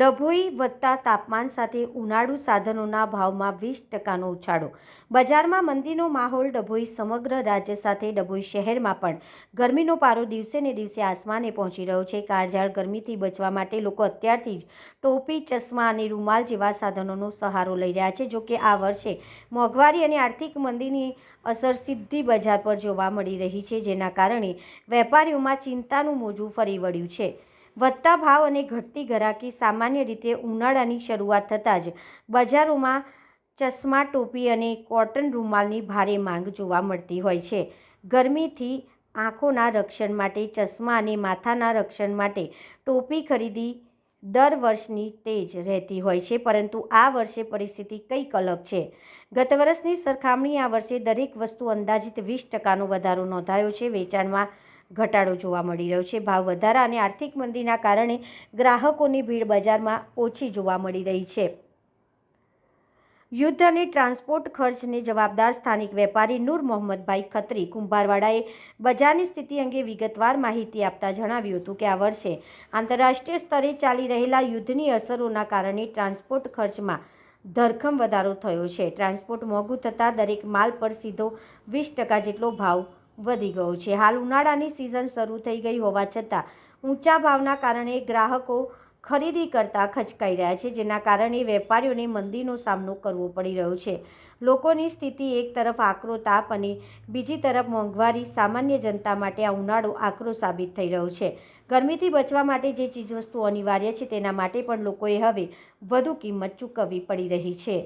ડભોઈ વધતા તાપમાન સાથે ઉનાળુ સાધનોના ભાવમાં 20% ઉછાળો. બજારમાં મંદીનો માહોલ. ડભોઈ સમગ્ર રાજ્ય સાથે ડભોઈ શહેરમાં પણ ગરમીનો પારો દિવસે ને દિવસે આસમાને પહોંચી રહ્યો છે. કાળઝાળ ગરમીથી બચવા માટે લોકો અત્યારથી જ ટોપી, ચશ્મા અને રૂમાલ જેવા સાધનોનો સહારો લઈ રહ્યા છે. જોકે આ વર્ષે મોંઘવારી અને આર્થિક મંદીની અસર સીધી બજાર પર જોવા મળી રહી છે, જેના કારણે વેપારીઓમાં ચિંતાનું મોજું ફરી વળ્યું છે. વધતા ભાવ અને ઘટતી ગ્રાહકી. સામાન્ય રીતે ઉનાળાની શરૂઆત થતાં જ બજારોમાં ચશ્મા, ટોપી અને કોટન રૂમાલની ભારે માંગ જોવા મળતી હોય છે. ગરમીથી આંખોના રક્ષણ માટે ચશ્મા અને માથાના રક્ષણ માટે ટોપી ખરીદી દર વર્ષની તેજ રહેતી હોય છે, પરંતુ આ વર્ષે પરિસ્થિતિ કંઈક અલગ છે. ગત વર્ષની સરખામણીએ આ વર્ષે દરેક વસ્તુ અંદાજિત 20%નો વધારો નોંધાયો છે. વેચાણમાં ઘટાડો જોવા મળી રહ્યો છે. ભાવ વધારા અને આર્થિક મંદીના કારણે ગ્રાહકોની ભીડ બજારમાં ઓછી જોવા મળી રહી છે. યુદ્ધ અને ટ્રાન્સપોર્ટ ખર્ચને જવાબદાર સ્થાનિક વેપારી નૂર મોહમ્મદભાઈ ખત્રી કુંભારવાડાએ બજારની સ્થિતિ અંગે વિગતવાર માહિતી આપતા જણાવ્યું હતું કે આ વર્ષે આંતરરાષ્ટ્રીય સ્તરે ચાલી રહેલા યુદ્ધની અસરોના કારણે ટ્રાન્સપોર્ટ ખર્ચમાં ધરખમ વધારો થયો છે. ટ્રાન્સપોર્ટ મોંઘું થતાં દરેક માલ પર સીધો 20% જેટલો ભાવ વધી ગયો છે. હાલ ઉનાળાની સિઝન શરૂ થઈ ગઈ હોવા છતાં ઊંચા ભાવના કારણે ગ્રાહકો ખરીદી કરતા ખચકાઈ રહ્યા છે, જેના કારણે વેપારીઓને મંદીનો સામનો કરવો પડી રહ્યો છે. લોકોની સ્થિતિ એક તરફ આકરો તાપ અને બીજી તરફ મોંઘવારી. સામાન્ય જનતા માટે આ ઉનાળો આકરો સાબિત થઈ રહ્યો છે. ગરમીથી બચવા માટે જે ચીજવસ્તુઓ અનિવાર્ય છે તેના માટે પણ લોકોએ હવે વધુ કિંમત ચૂકવવી પડી રહી છે.